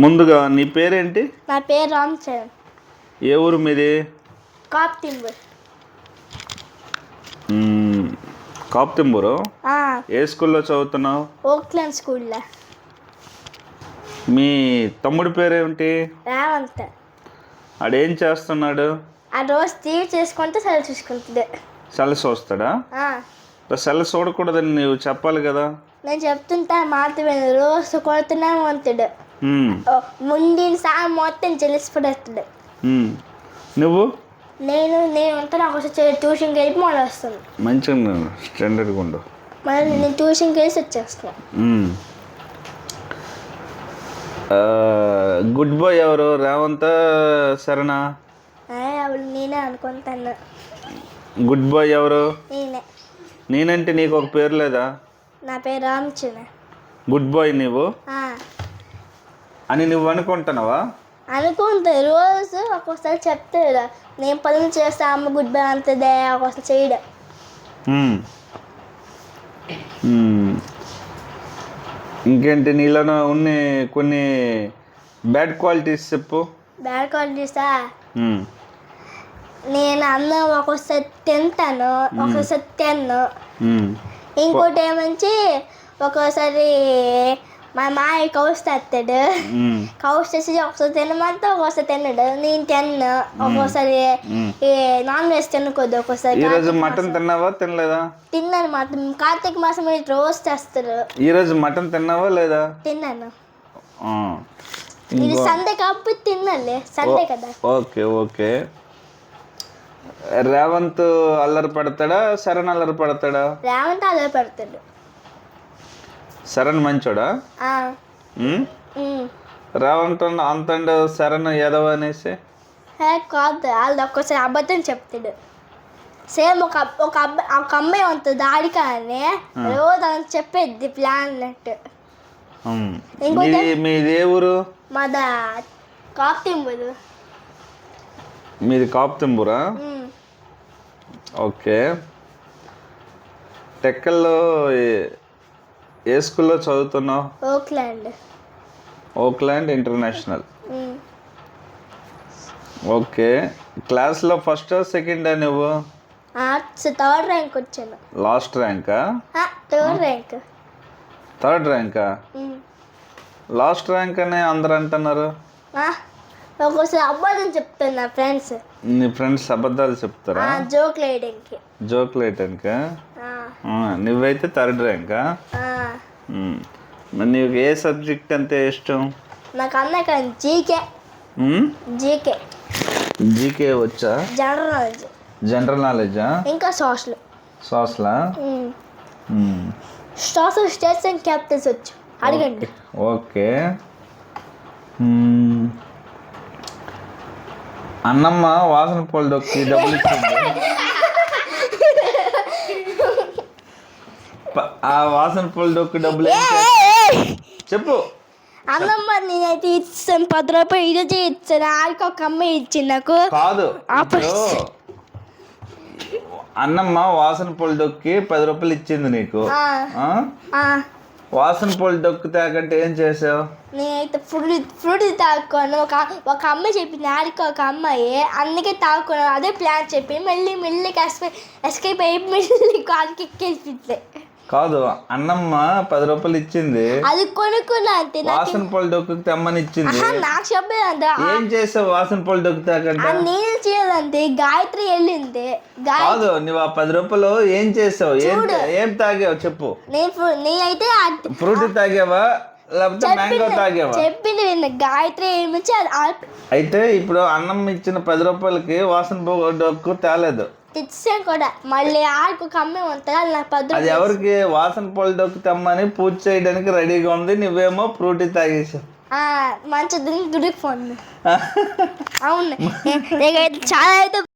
ముందుగా నీ పేరేంటి? నా పేరు రామ్ చరణ్. ఏ ఊరు మీది? కాప్తింబూర్. కాప్తింబూరు. ఏ స్కూల్లో చదువుతున్నావు? ఓక్లాండ్ స్కూల్లో. మీ తమ్ముడి పేరేమిటి? రేవంత్. ఆడేం చేస్తున్నాడు? ఆ రోజు టీవీ చేసుకుంటే సెల్ చూసుకుంటుంది. సెల్ చూస్తాడా? సెల్ చూడకూడదని నువ్వు చెప్పాలి కదా. నేను చెప్తుంటా మాట విను. రోజు కొడుతూనే ఉంటాడు. ముండిన సార్ మొత్తం తెలిసిపడేస్తాడు. నువ్వు? నేను ఉంటాను. నాకు ట్యూషన్కి వెళ్ళి మళ్ళీ వస్తాను. మంచిగా స్టాండర్డ్గా ఉండు. మళ్ళీ నేను ట్యూషన్కి వెళ్ళి వచ్చేస్తాను. గుడ్ బాయ్ ఎవరు? రేవంత్ సరేనా? నేనే అనుకుంటాను. గుడ్ బాయ్ ఎవరు? నేనే. నేనంటే నీకు ఒక పేరు లేదా? నా పేరు రామచంద్ర. గుడ్ బాయ్ నువ్వు అని నువ్వు అనుకుంటున్నావా? అనుకుంటా. రోజు ఒక్కోసారి చెప్తాడు నేను పనులు చేస్తా అమ్మ గుడ్ బాయ్ అంతదే. ఒక్కోసారి చేయడం. ఇంకేంటి నీలో ఉన్న కొన్ని బ్యాడ్ క్వాలిటీస్ చెప్పు. బ్యాడ్ క్వాలిటీసా? నేను అన్నం ఒక్కోసారి తింటాను, ఒక్కోసారి తిన్ను. ఇంకోటి ఏమంచి ఒక్కోసారి మా మాయ కౌస్ తెస్తాడు. కౌస్ చేసి ఒకసారి తినమంటే ఒక్కోసారి తిన్నాడు. నేను తిన్ను. ఒక్కోసారి నాన్ వెజ్ తినకూడదు. ఒక్కోసారి. ఈరోజు మటన్ తిన్నావా తినలేదా? తిన్నాను. మటన్ కార్తీక మాసం రోజు తెస్తారు. ఈరోజు మటన్ తిన్నావా లేదా? తిన్నాను. ఇది సండే కాబట్టి తిన్నాలే. సండే కదా. Okay okay. రేవంత్ అల్లరి పడతాడా? శరణ్ అల్లరి పడతాడా? రేవంత్ అల్లరి పడతాడు. శరణ్ మంచోడా? రేవంత్ అంతండు శరణ్ ఎదవ అనేసి కాదు. వాళ్ళు ఒక్కసారి అబద్ధం చెప్తాడు. సేమ్ ఒక అమ్మాయి ఉంటుంది దాడి కానీ రోజు అని చెప్పేది ప్లాన్ అన్నట్టు. మీది ఏ ఊరు? మాదా కాప్తింబూరు. మీది కాప్తింబూరా? ఓకే. టెక్కల్లో ఏ స్కూల్లో చదువుతున్నావు? Oakland international. ఓకే. క్లాస్లో ఫస్ట్ సెకండ్ నువ్వు? థర్డ్ ర్యాంక్ వచ్చాను. లాస్ట్ ర్యాంకా? థర్డ్ ర్యాంకా? లాస్ట్ ర్యాంక్ అని అందరు అంటున్నారు. ఒక్కోసారి అబద్ధం చెప్తాను. నా ఫ్రెండ్స్. నీ ఫ్రెండ్స్ అబద్ధాలు చెప్తారా? జోక్ లేయడానికి. నువ్వైతే థర్డ్ ర్యాంకా? మరి నీకు ఏ సబ్జెక్ట్ అంటే ఇష్టం? నాకు అన్న జీకే. జీకే వచ్చా? జనరల్ నాలెడ్జా? ఇంకా సోషలా? సోషల్ స్టేట్స్ అండ్ క్యాపిటల్స్ వచ్చు. అడగండి. ఓకే. అన్నమ్మ వాసన పూల దొక్కి డబ్బులు ఇచ్చింది. ఆ వాసన పూల డొక్కు డబ్బులు చెప్పు. అన్నమ్మ నేనైతే ఇచ్చాను 10 రూపాయలు. ఈరోజే ఇచ్చాను. ఆడికి ఒక అమ్మాయి ఇచ్చింది నాకు. కాదు, అన్నమ్మ వాసన పూల డొక్కి 10 రూపాయలు ఇచ్చింది నీకు. వాసన పూల డొక్కు తాకంటే ఏం చేసావు? నేనైతే ఫ్రూట్ తాక్కున్నాను. ఒక అమ్మాయి చెప్పింది ఆడికి ఒక అమ్మాయి, అందుకే తాక్కున్నాను. అదే ప్లాన్ చెప్పి మెల్లి ఎస్కేప్ అయ్యి మెల్లి కాడికి ఎక్కేసింది. కాదు, అన్నమ్మ 10 రూపాయలు ఇచ్చింది. అది కొనుక్కున్నా అంతే. వాసన పూల డొక్కు తెమ్మని ఇచ్చింది. నాకు చెప్పలేదంటే ఏం చేసావు? వాసన పూల డొక్కు తాకంటే నేను చేయదంటే గాయత్రి వెళ్ళింది. కాదు, నువ్వు ఆ 10 రూపాయలు ఏం చేసావు? ఏం తాగావు చెప్పు. నేనైతే ఫ్రూట్ తాగావా లేకపోతే మ్యాంగో తాగావా? చెప్పింది గాయత్రి ఏమిచ్చి. అయితే ఇప్పుడు అన్నం ఇచ్చిన 10 రూపాయలకి వాసన పూల డొక్కు తేలేదు. ఇచ్చాను కూడా. మళ్ళీ ఆడికి ఒక అమ్మాయి ఉంటుంది. నాకు 10 అది ఎవరికి? వాసన పూల డొక్కు తెమ్మని పూజ చేయడానికి రెడీగా ఉంది. నువ్వేమో ఫ్రూటీ తాగేసావు. మంచిది దొరికిపోయింది. అవును. చాలా అయితే